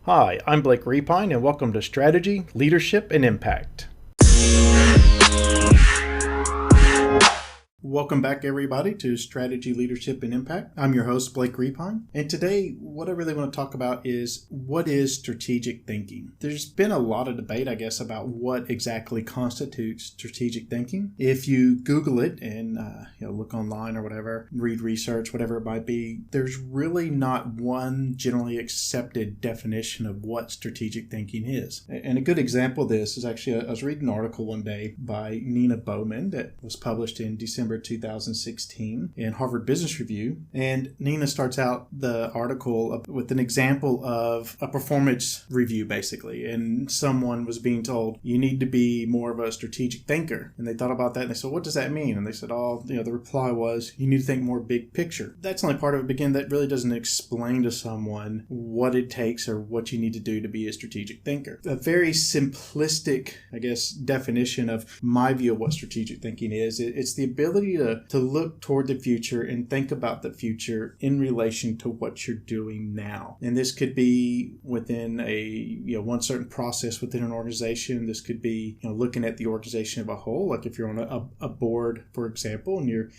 Hi, I'm Blake Repine, and welcome to Strategy, Leadership, and Impact. Welcome back, everybody, to Strategy, Leadership, and Impact. I'm your host, Blake Repine, and today what I really want to talk about is what is strategic thinking. There's been a lot of debate, I guess, about what exactly constitutes strategic thinking. If you Google it and look online or whatever, read research, whatever it might be, there's really not one generally accepted definition of what strategic thinking is. And a good example of this is actually, I was reading an article one day by Nina Bowman that was published in December 2016 in Harvard Business Review. And Nina starts out the article with an example of a performance review, basically. And someone was being told, you need to be more of a strategic thinker. And they thought about that and they said, what does that mean? And they said, the reply was, you need to think more big picture. That's only part of it. Again, that really doesn't explain to someone what it takes or what you need to do to be a strategic thinker. A very simplistic, definition of my view of what strategic thinking is, it's the ability to look toward the future and think about the future in relation to what you're doing now. And this could be within one certain process within an organization. This could be looking at the organization of a whole, like if you're on a board, for example, and you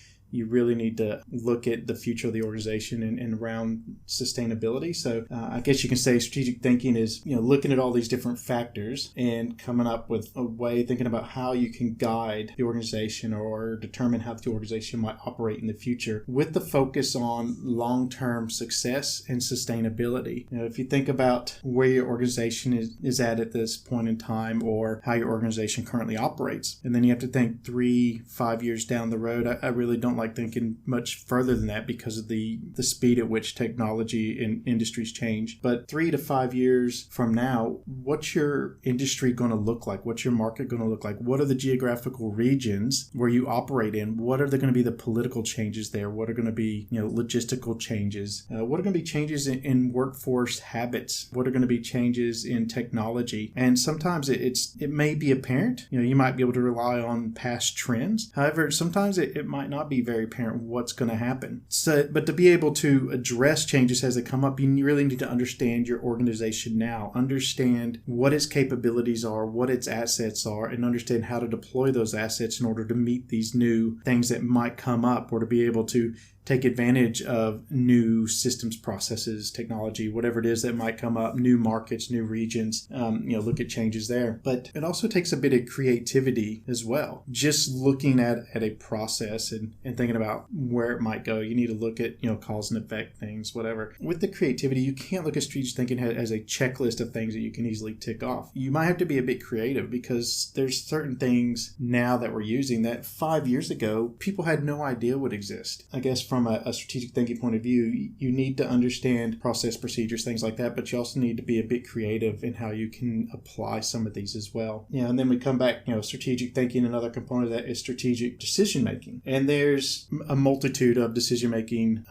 really need to look at the future of the organization and around sustainability. So I guess you can say strategic thinking is, looking at all these different factors and coming up with a way, thinking about how you can guide the organization or determine how the organization might operate in the future with the focus on long-term success and sustainability. If you think about where your organization is at this point in time or how your organization currently operates, and then you have to think 3-5 years down the road, I really don't like thinking much further than that because of the speed at which technology and industries change. But 3 to 5 years from now, what's your industry going to look like? What's your market going to look like? What are the geographical regions where you operate in? What are going to be the political changes there? What are going to be logistical changes? What are going to be changes in workforce habits? What are going to be changes in technology? And sometimes it may be apparent. You might be able to rely on past trends. However, sometimes it might not be very apparent what's going to happen. But to be able to address changes as they come up, you really need to understand your organization now, understand what its capabilities are, what its assets are, and understand how to deploy those assets in order to meet these new things that might come up, or to be able to take advantage of new systems, processes, technology, whatever it is that might come up, new markets, new regions, look at changes there. But it also takes a bit of creativity as well. Just looking at a process and thinking about where it might go. You need to look at, cause and effect things, whatever. With the creativity, you can't look at strategic thinking as a checklist of things that you can easily tick off. You might have to be a bit creative because there's certain things now that we're using that 5 years ago, people had no idea would exist. I guess from a strategic thinking point of view, you need to understand process, procedures, things like that, but you also need to be a bit creative in how you can apply some of these as well. And then we come back, strategic thinking, another component of that is strategic decision making. And there's a multitude of decision making,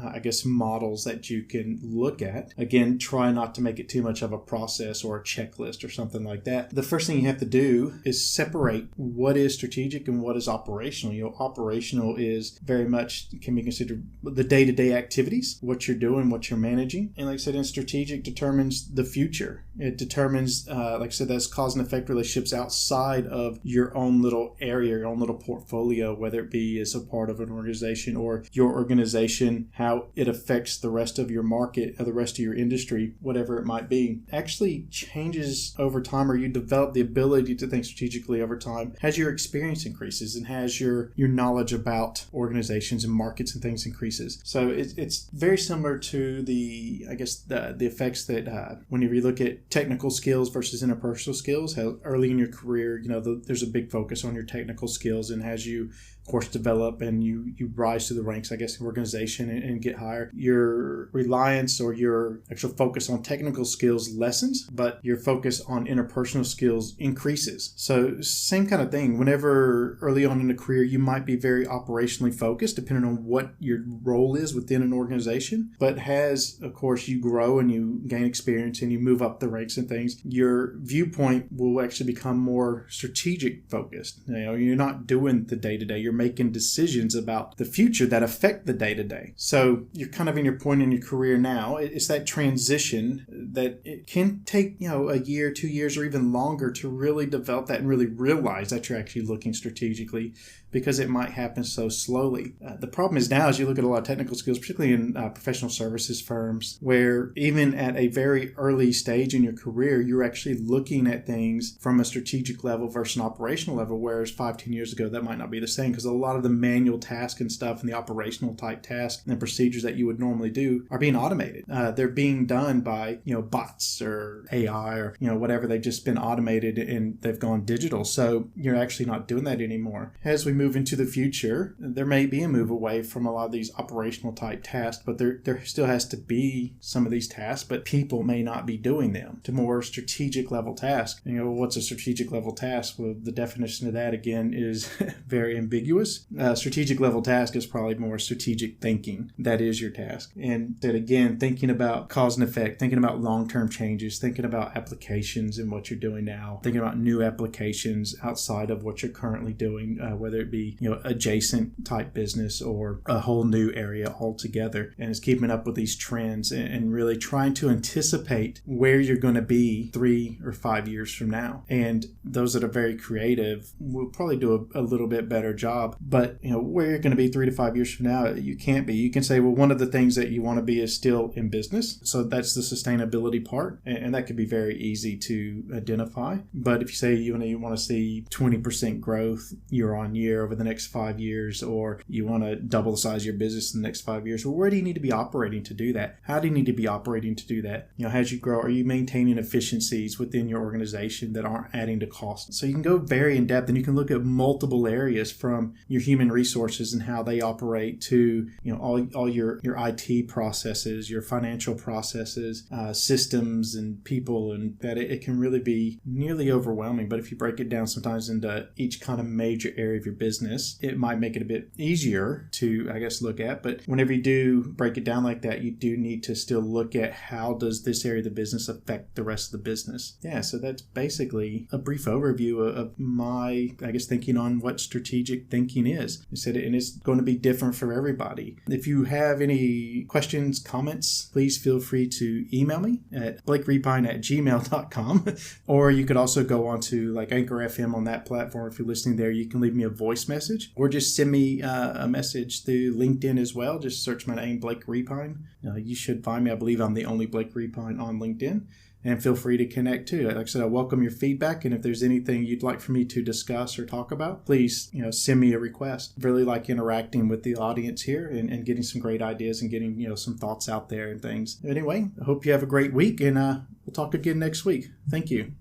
models that you can look at. Again, try not to make it too much of a process or a checklist or something like that. The first thing you have to do is separate what is strategic and what is operational. Operational is very much can be considered the day-to-day activities, what you're doing, what you're managing. And like I said, in strategic determines the future. It determines, that's cause and effect relationships outside of your own little area, your own little portfolio, whether it be as a part of an organization or your organization, how it affects the rest of your market or the rest of your industry, whatever it might be. Actually changes over time, or you develop the ability to think strategically over time as your experience increases and as your knowledge about organizations and markets and things increases. So it's very similar to the effects that when you look at technical skills versus interpersonal skills, how early in your career, there's a big focus on your technical skills, and as you of course develop and you rise through the ranks, of organization and get higher, your reliance or your actual focus on technical skills lessens, but your focus on interpersonal skills increases. So same kind of thing. Whenever early on in the career, you might be very operationally focused, depending on what your role is within an organization. But as, of course, you grow and you gain experience and you move up the ranks and things, your viewpoint will actually become more strategic focused. You're not doing the day-to-day. You're making decisions about the future that affect the day-to-day. So you're kind of in your point in your career now. It's that transition that it can take, a year, 2 years, or even longer to really develop that and really realize that you're actually looking strategically, because it might happen so slowly. The problem is now, as you look at a lot of technical skills, particularly in professional services firms, where even at a very early stage in your career, you're actually looking at things from a strategic level versus an operational level, whereas 5-10 years ago, that might not be the same, because a lot of the manual tasks and stuff and the operational type tasks and procedures that you would normally do are being automated. They're being done by, bots or AI or, whatever. They've just been automated and they've gone digital. So you're actually not doing that anymore. As we move into the future, there may be a move away from a lot of these operational type tasks, but there still has to be some of these tasks, but people may not be doing them, to more strategic level tasks. What's a strategic level task? Well, the definition of that, again, is very ambiguous. Strategic level task is probably more strategic thinking. That is your task. And that, again, thinking about cause and effect, thinking about long-term changes, thinking about applications and what you're doing now, thinking about new applications outside of what you're currently doing, whether it be adjacent type business or a whole new area altogether. And it's keeping up with these trends and really trying to anticipate where you're going to be 3 or 5 years from now. And those that are very creative will probably do a little bit better job. But where you're going to be 3 to 5 years from now, you can't be. You can say, well, one of the things that you want to be is still in business. So that's the sustainability part. And that could be very easy to identify. But if you say you want to see 20% growth year on year over the next 5 years, or you want to double the size of your business in the next 5 years, well, where do you need to be operating to do that? How do you need to be operating to do that? As you grow, are you maintaining efficiencies within your organization that aren't adding to cost? So you can go very in depth, and you can look at multiple areas, from your human resources and how they operate to all your IT processes, your financial processes, systems and people, and that it can really be nearly overwhelming. But if you break it down sometimes into each kind of major area of your business, it might make it a bit easier to, look at. But whenever you do break it down like that, you do need to still look at how does this area of the business affect the rest of the business. Yeah, so that's basically a brief overview of my, thinking on what strategic thinking is. I said it, and it's going to be different for everybody. If you have any questions, comments, please feel free to email me at blakerepine@gmail.com. Or you could also go on to Anchor FM on that platform. If you're listening there, you can leave me a voice message, or just send me a message through LinkedIn as well. Just search my name, Blake Repine. You should find me. I believe I'm the only Blake Repine on LinkedIn. And feel free to connect too. Like I said, I welcome your feedback. And if there's anything you'd like for me to discuss or talk about, please, send me a request. Really like interacting with the audience here and getting some great ideas and getting, some thoughts out there and things. Anyway, I hope you have a great week, and we'll talk again next week. Thank you.